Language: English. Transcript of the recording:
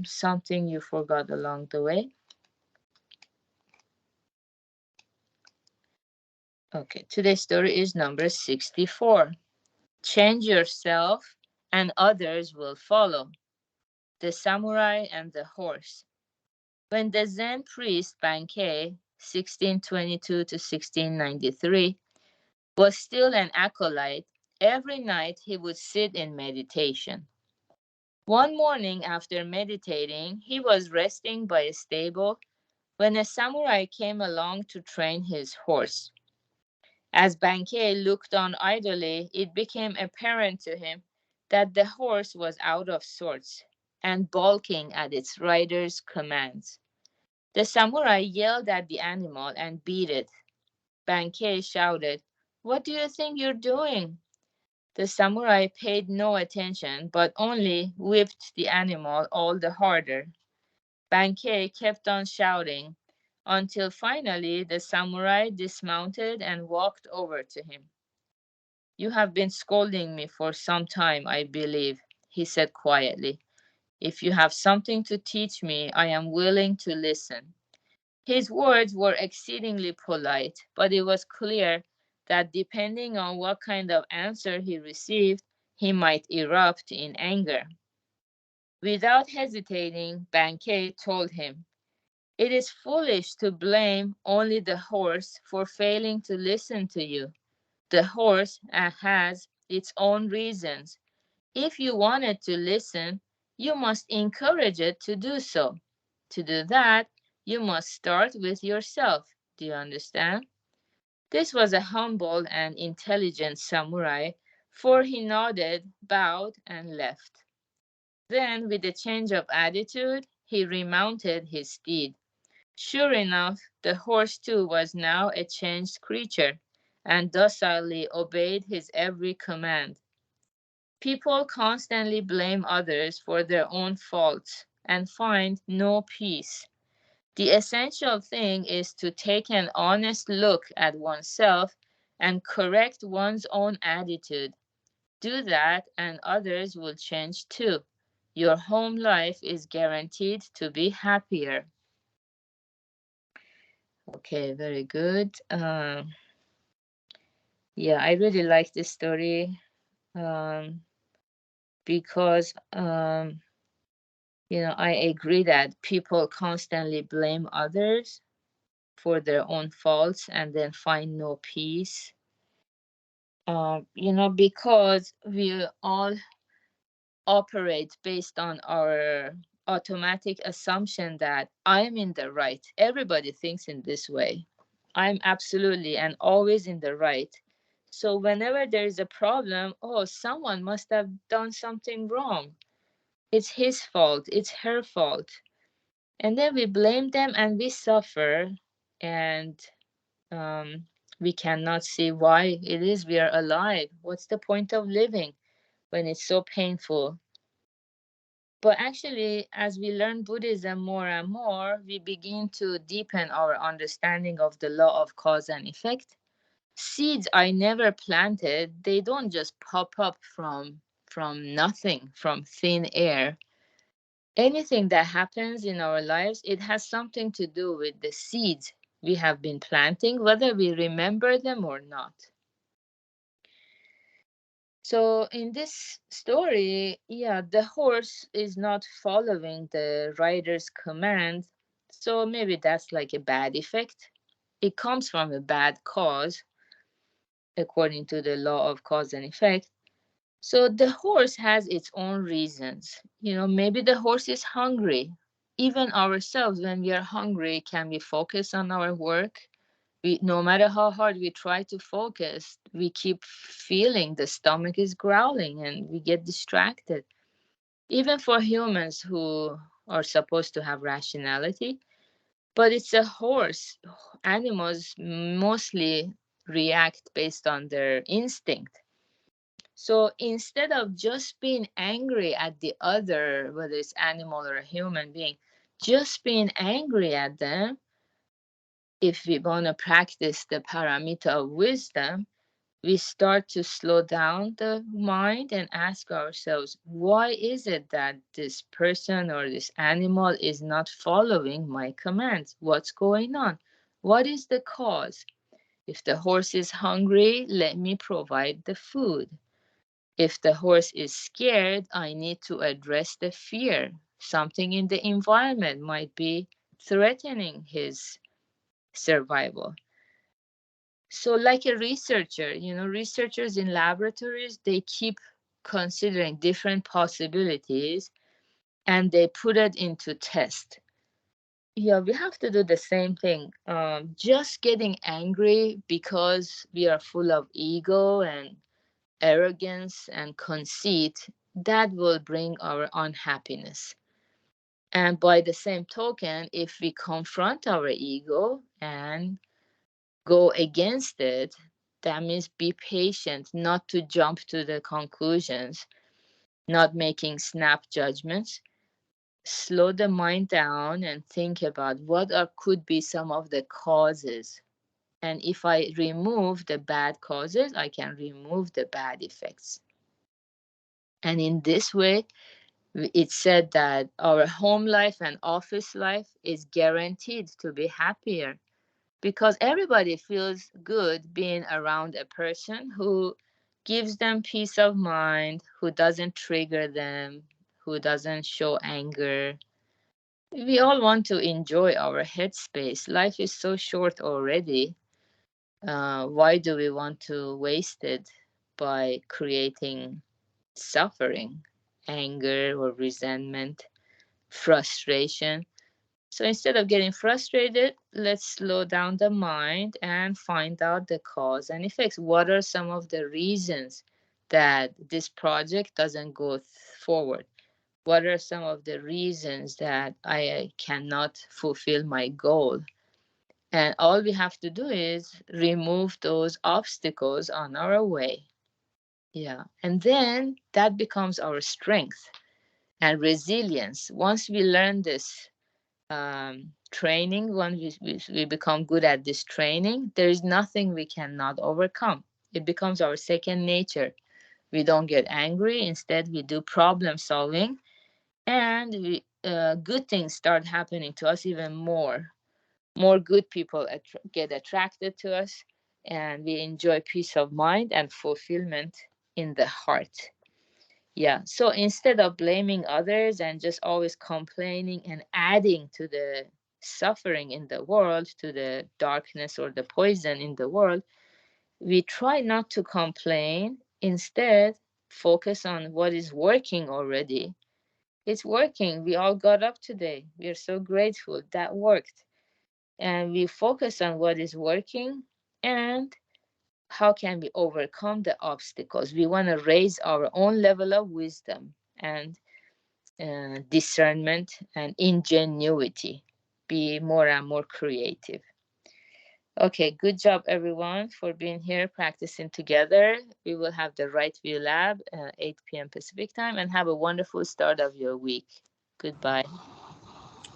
something you forgot along the way? Okay, today's story is number 64. Change yourself and others will follow. The Samurai and the Horse. When the Zen priest Bankei, 1622 to 1693, was still an acolyte, every night he would sit in meditation. One morning after meditating, he was resting by a stable when a samurai came along to train his horse. As Bankei looked on idly, it became apparent to him that the horse was out of sorts and balking at its rider's commands. The samurai yelled at the animal and beat it. Bankei shouted, "What do you think you're doing?" The samurai paid no attention, but only whipped the animal all the harder. Bankei kept on shouting until finally the samurai dismounted and walked over to him. "You have been scolding me for some time, I believe," he said quietly. "If you have something to teach me, I am willing to listen." His words were exceedingly polite, but it was clear that depending on what kind of answer he received, he might erupt in anger. Without hesitating, Bankei told him, "It is foolish to blame only the horse for failing to listen to you. The horse has its own reasons. If you want it to listen, you must encourage it to do so. To do that, you must start with yourself. Do you understand?" This was a humble and intelligent samurai, for he nodded, bowed, and left. Then, with a change of attitude, he remounted his steed. Sure enough, the horse too was now a changed creature, and docilely obeyed his every command. People constantly blame others for their own faults and find no peace. The essential thing is to take an honest look at oneself and correct one's own attitude. Do that, and others will change too. Your home life is guaranteed to be happier. Okay, very good. Yeah, I really like this story um, because I agree that people constantly blame others for their own faults and then find no peace. Because we all operate based on our automatic assumption that I'm in the right. Everybody thinks in this way. I'm absolutely and always in the right. So whenever there is a problem, oh, someone must have done something wrong. It's his fault, it's her fault. And then we blame them and we suffer, and um, we cannot see why it is we are alive. What's the point of living when it's so painful? But actually, as we learn Buddhism more and more, we begin to deepen our understanding of the law of cause and effect. Seeds I never planted, they don't just pop up from nothing, from thin air. Anything that happens in our lives, it has something to do with the seeds we have been planting, whether we remember them or not. So in this story, yeah, the horse is not following the rider's command. So maybe that's like a bad effect. It comes from a bad cause, according to the law of cause and effect. So the horse has its own reasons. Maybe the horse is hungry. Even ourselves, when we are hungry, can we focus on our work? No matter how hard we try to focus, we keep feeling the stomach is growling and we get distracted. Even for humans who are supposed to have rationality, but it's a horse. Animals mostly react based on their instinct. So instead of just being angry at the other, whether it's animal or a human being, just being angry at them, if we want to practice the paramita of wisdom, we start to slow down the mind and ask ourselves, why is it that this person or this animal is not following my commands? What's going on? What is the cause? If the horse is hungry, let me provide the food. If the horse is scared, I need to address the fear. Something in the environment might be threatening his survival. So, like a researcher, researchers in laboratories, they keep considering different possibilities and they put it into test. Yeah, we have to do the same thing. Just getting angry because we are full of ego and arrogance and conceit, that will bring our unhappiness. And by the same token, if we confront our ego and go against it, that means be patient, not to jump to the conclusions, not making snap judgments. Slow the mind down and think about what could be some of the causes. And if I remove the bad causes, I can remove the bad effects. And in this way, it's said that our home life and office life is guaranteed to be happier because everybody feels good being around a person who gives them peace of mind, who doesn't trigger them, who doesn't show anger. We all want to enjoy our headspace. Life is so short already. Why do we want to waste it by creating suffering, anger, or resentment, frustration? So instead of getting frustrated, let's slow down the mind and find out the cause and effects. What are some of the reasons that this project doesn't go forward? What are some of the reasons that I cannot fulfill my goal? And all we have to do is remove those obstacles on our way. Yeah. And then that becomes our strength and resilience. Once we learn this training, when we become good at this training, there is nothing we cannot overcome. It becomes our second nature. We don't get angry. Instead, we do problem solving, and good things start happening to us even more. More good people get attracted to us, and we enjoy peace of mind and fulfillment in the heart. Yeah. So instead of blaming others and just always complaining and adding to the suffering in the world, to the darkness or the poison in the world, we try not to complain. Instead, focus on what is working already. It's working. We all got up today. We are so grateful that worked. And we focus on what is working and how can we overcome the obstacles. We want to raise our own level of wisdom and discernment and ingenuity, be more and more creative. Okay, good job everyone for being here practicing together. We will have the Right View Lab 8 p.m. Pacific time, and have a wonderful start of your week. Goodbye.